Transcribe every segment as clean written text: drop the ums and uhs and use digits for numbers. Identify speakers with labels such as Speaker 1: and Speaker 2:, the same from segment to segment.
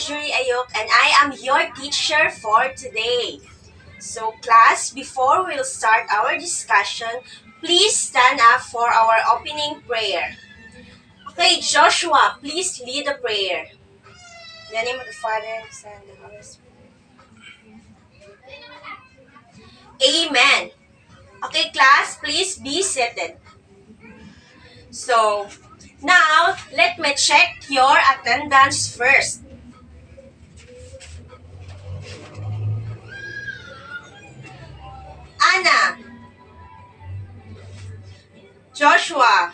Speaker 1: Marjorie Ayok, and I am your teacher for today. So class, before we'll start our discussion, please stand up for our opening prayer. Okay, Joshua, please lead the prayer. In the name of the Father, the Son, and the Holy Spirit. Amen. Okay, class, please be seated. So, now, let me check your attendance first. Anna, Joshua,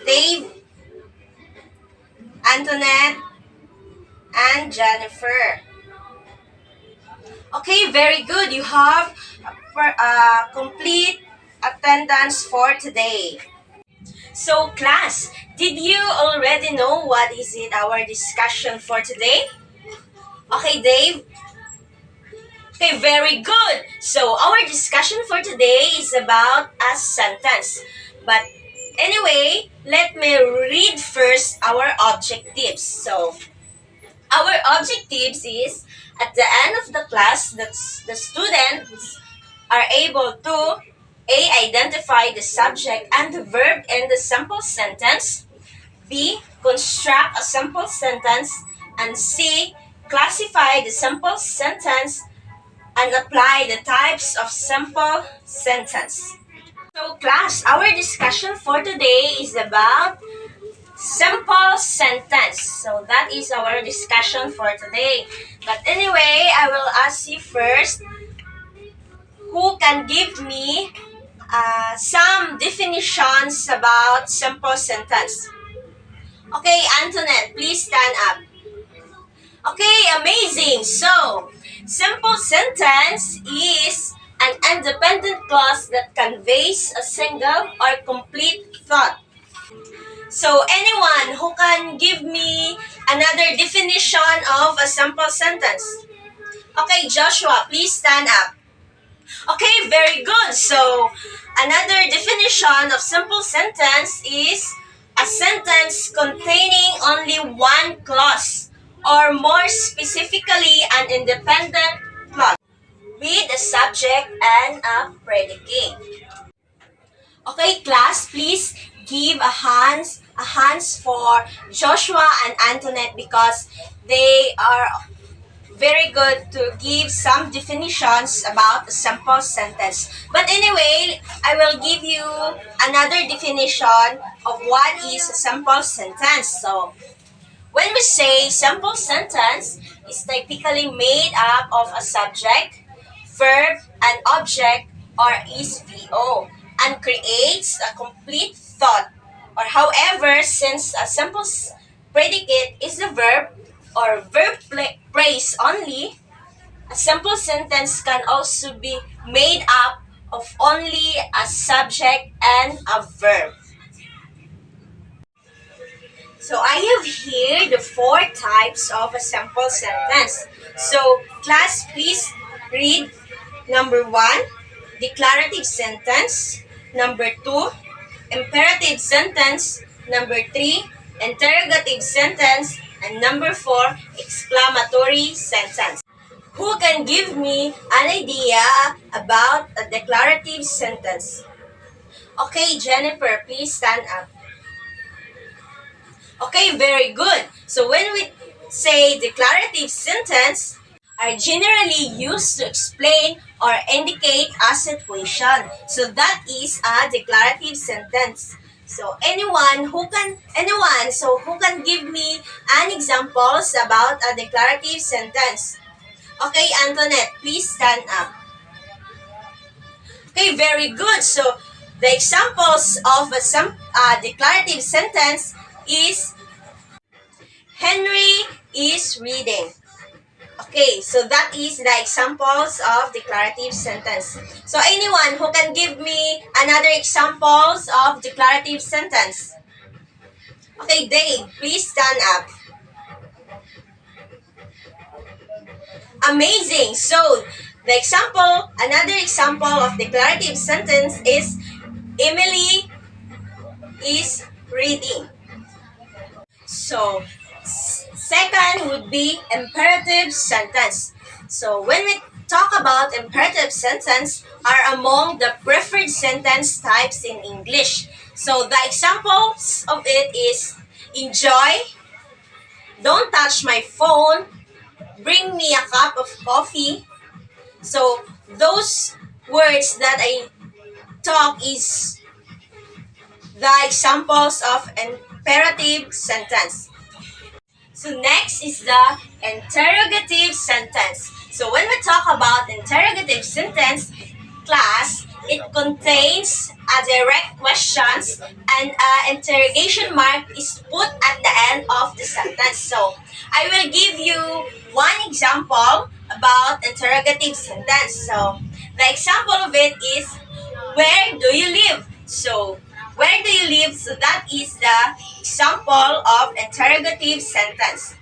Speaker 1: Dave, Antoinette, and Jennifer. Okay, very good. You have complete attendance for today. So, class, did you already know what is it our discussion for today? Okay, Dave? Okay, very good. So, our discussion for today is about a sentence. But anyway, let me read first our objectives. So, our objectives is at the end of the class that the students are able to A. Identify the subject and the verb in the sample sentence, B. Construct a sample sentence, and C. Classify the sample sentence and apply the types of sample sentence. So class, our discussion for today is about simple sentence. So that is our discussion for today. But anyway, I will ask you first, who can give me some definitions about simple sentence? Okay, Antoinette, please stand up. Okay, amazing. So, simple sentence is an independent clause that conveys a single or complete thought. So, anyone who can give me another definition of a simple sentence? Okay, Joshua, please stand up. Okay, very good. So, another definition of simple sentence is a sentence containing only one clause, or more specifically, an independent clause with a subject and a predicate. Okay, class, please give a hands for Joshua and Antoinette because they are very good to give some definitions about a simple sentence. But anyway, I will give you another definition of what is a simple sentence. So, when we say simple sentence, it's typically made up of a subject, verb, and object, or is VO, and creates a complete thought. Or however, since a simple predicate is the verb or verb phrase only, a simple sentence can also be made up of only a subject and a verb. So I have here the four types of a simple sentence. So class, please read number 1, declarative sentence. Number 2, imperative sentence. Number 3, interrogative sentence. And number 4, exclamatory sentence. Who can give me an idea about a declarative sentence? Okay, Jennifer, please stand up. Okay, very good. So when we say declarative sentence, are generally used to explain or indicate a situation. So that is a declarative sentence. So who can give me an examples about a declarative sentence? Okay, Antoinette, please stand up. Okay, very good. So the examples of a declarative sentence is Henry is reading. Okay, so that is the examples of declarative sentence. So anyone who can give me another examples of declarative sentence? Okay, Dave, please stand up. Amazing. So another example of declarative sentence is Emily is reading. So second would be imperative sentence. So when we talk about imperative sentence are among the preferred sentence types in English. So the examples of it is enjoy, don't touch my phone, bring me a cup of coffee. So those words that I talk is the examples of imperative sentence. So next is the interrogative sentence. So when we talk about interrogative sentence, class, it contains a direct questions and an interrogation mark is put at the end of the sentence. So I will give you one example about interrogative sentence. So the example of it is, where do you live? So where do you live? So that is the example of interrogative sentence.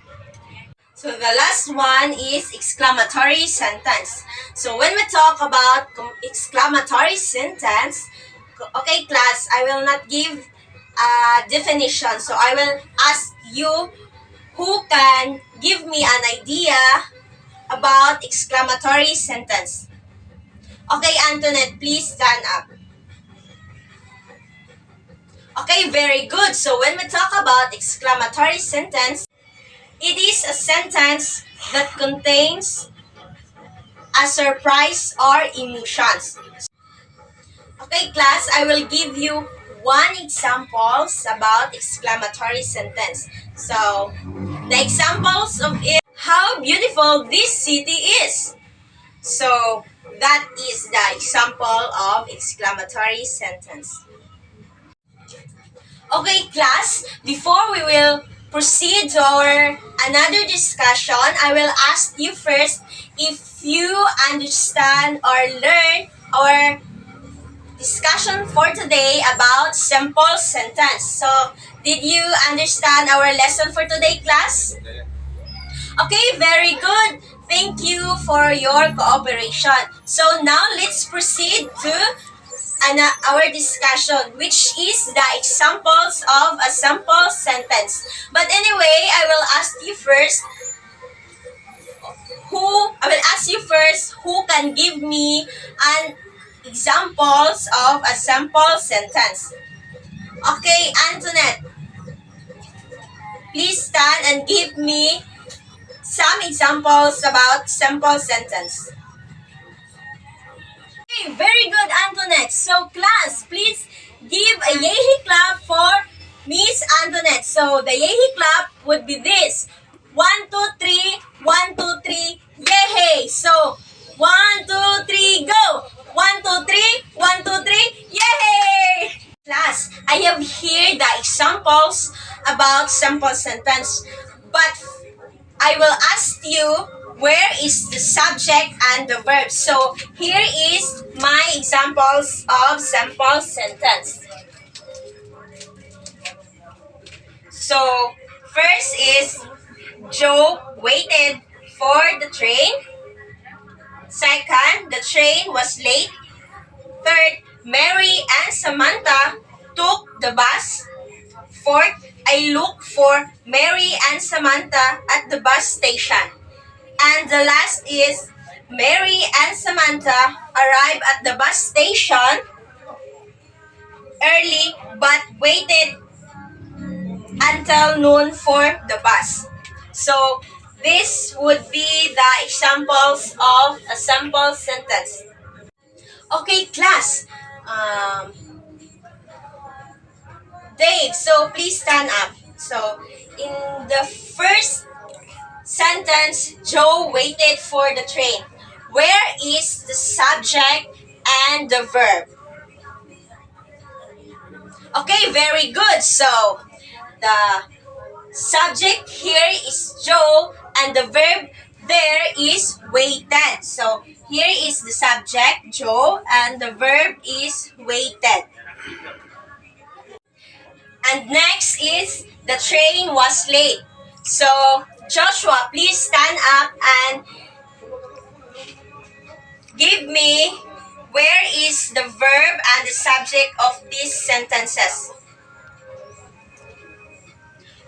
Speaker 1: So the last one is exclamatory sentence. So when we talk about exclamatory sentence, okay class, I will not give a definition. So I will ask you who can give me an idea about exclamatory sentence. Okay, Antoinette, please stand up. Okay, very good. So when we talk about exclamatory sentence, it is a sentence that contains a surprise or emotions. Okay, class, I will give you one examples about exclamatory sentence. So, the examples of it, how beautiful this city is. So, that is the example of exclamatory sentence. Okay, class, before we will proceed to our another discussion, I will ask you first if you understand or learn our discussion for today about simple sentence. So, did you understand our lesson for today, class? Okay, very good. Thank you for your cooperation. So now let's proceed to our discussion, which is the examples of a simple sentence. But anyway, I will ask you first who can give me an examples of a simple sentence. Okay, Antoinette, please stand and give me some examples about simple sentence. Okay, very good, Antoinette. So, class, please give a yay clap for Miss Antoinette. So, the yay clap would be this. 1, 2, 3, 1, 2, 3, yay! So, 1, 2, 3, go! 1, 2, 3, 1, 2, 3, yay! Class, I have here the examples about simple sentence, but I will ask you where is the subject and the verb. So here is my examples of simple sentence. So first is Joe waited for the train. Second, the train was late. Third, Mary and Samantha took the bus. Fourth, I looked for Mary and Samantha at the bus station. And the last is, Mary and Samantha arrived at the bus station early but waited until noon for the bus. So, this would be the examples of a simple sentence. Okay, class. Dave, so please stand up. So, in the first sentence, Joe waited for the train. Where is the subject and the verb? Okay, very good. So, the subject here is Joe and the verb there is waited. So, here is the subject, Joe, and the verb is waited. And next is, the train was late. So, Joshua, please stand up and give me where is the verb and the subject of these sentences.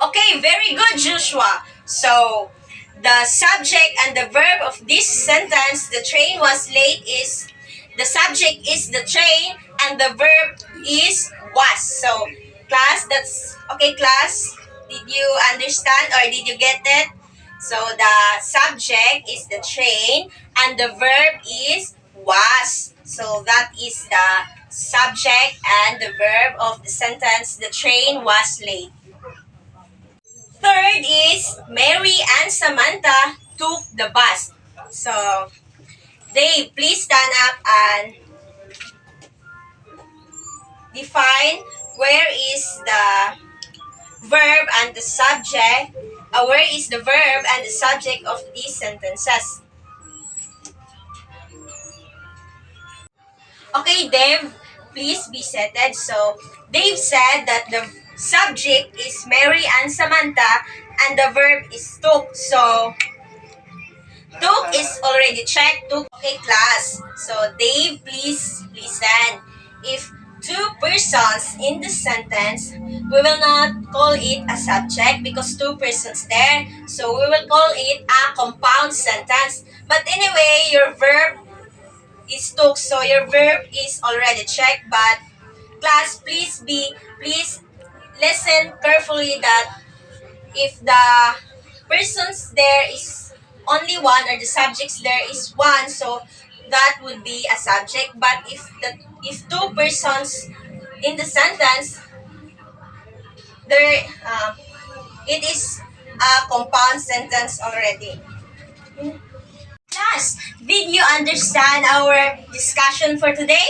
Speaker 1: Okay, very good, Joshua. So, the subject and the verb of this sentence, the train was late, is the subject is the train and the verb is was. So, class, that's okay, class. Did you understand or did you get it? So, the subject is the train and the verb is was. So, that is the subject and the verb of the sentence, the train was late. Third is Mary and Samantha took the bus. So, Dave, please stand up and define where is the verb and the subject. Where is the verb and the subject of these sentences? Okay, Dave, please be seated. So, Dave said that the subject is Mary and Samantha and the verb is took. So, took is already checked. Took, okay, class. So, Dave, please stand. If two persons in the sentence, we will not call it a subject because two persons there. So, we will call it a compound sentence. But anyway, your verb is took, so your verb is already checked. But class, please listen carefully that if the persons there is only one or the subjects there is one, so that would be a subject. But if two persons in the sentence, there it is a compound sentence already. Class, did you understand our discussion for today?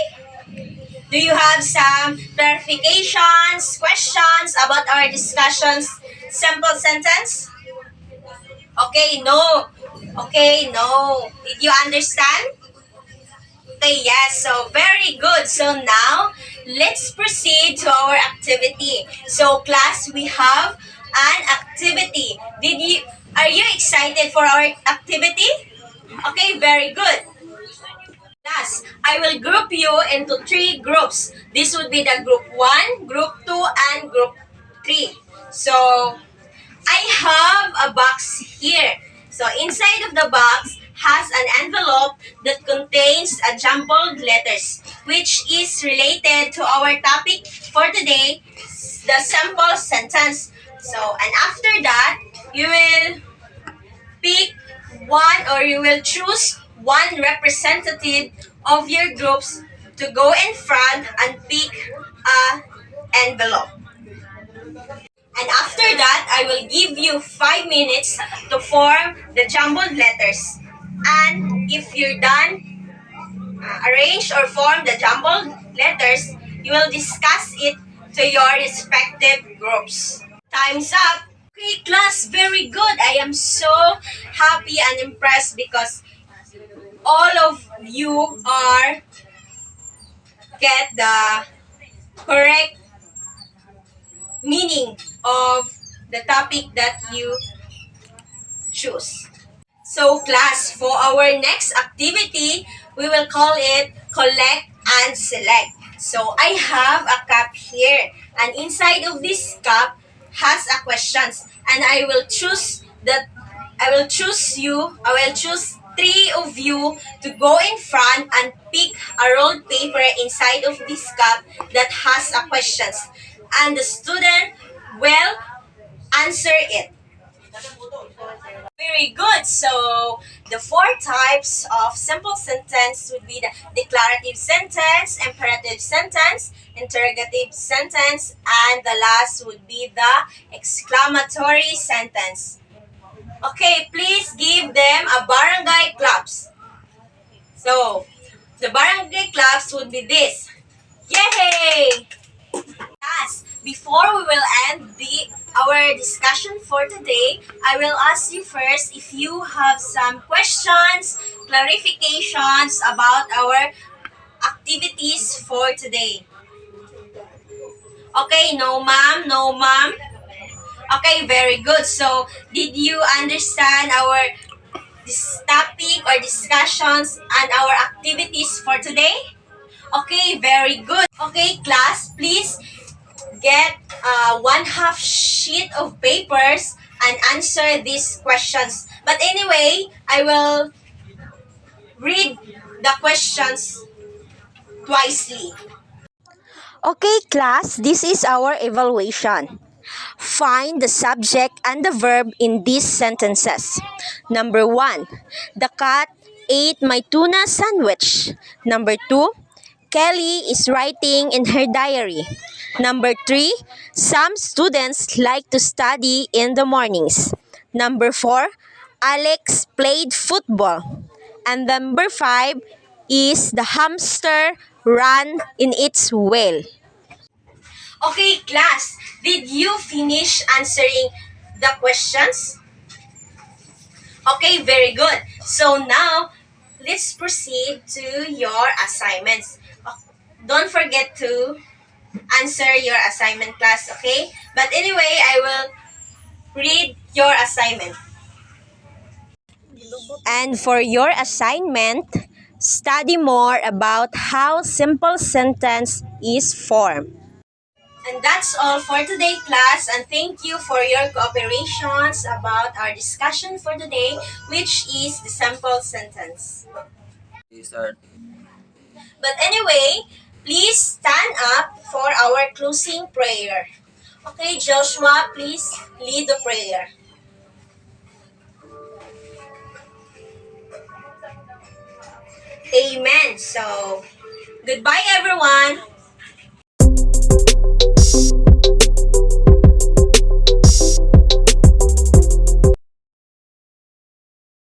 Speaker 1: Do you have some clarifications, questions about our discussions? Simple sentence? Okay, no. Okay, no. Did you understand? Okay, yes. So, very good. So, now, let's proceed to our activity. So, class, we have an activity. Are you excited for our activity? Okay, very good. Class, I will group you into three groups. This would be the group 1, group 2, and group 3. So, I have a box here. So, inside of the box has an envelope that contains a jumbled letters, which is related to our topic for today, the sample sentence. So, and after that, you will pick one or you will choose one representative of your groups to go in front and pick a envelope. And after that, I will give you 5 minutes to form the jumbled letters. And if you're done, arrange or form the jumbled letters, you will discuss it to your respective groups. Time's up. Okay, class, very good. I am so happy and impressed because all of you are get the correct meaning of the topic that you choose. So class, for our next activity, we will call it collect and select. So I have a cup here, and inside of this cup has a questions, and I will choose three of you to go in front and pick a rolled paper inside of this cup that has a questions, and the student will answer it. Very good. So, the four types of simple sentence would be the declarative sentence, imperative sentence, interrogative sentence, and the last would be the exclamatory sentence. Okay, please give them a barangay claps. So, the barangay claps would be this. Yay! Yes, before we will end our discussion for today, I will ask you first if you have some questions, clarifications about our activities for today. Okay, no ma'am, no ma'am. Okay, very good. So, did you understand our this topic or discussions and our activities for today? Okay, very good. Okay, class, please get one half sheet of papers and answer these questions. But anyway, I will read the questions twicely. Okay, class, this is our evaluation. Find the subject and the verb in these sentences. Number 1, the cat ate my tuna sandwich. Number 2, Kelly is writing in her diary. Number 3, some students like to study in the mornings. Number 4, Alex played football. And number 5 is the hamster ran in its wheel. Okay, class, did you finish answering the questions? Okay, very good. So now, let's proceed to your assignments. Don't forget to answer your assignment, class, okay? But anyway, I will read your assignment. And for your assignment, study more about how simple sentence is formed. And that's all for today, class. And thank you for your cooperations about our discussion for today, which is the simple sentence.
Speaker 2: Start.
Speaker 1: But anyway, please stand up for our closing prayer. Okay, Joshua, please lead the prayer. Amen. So, goodbye, everyone.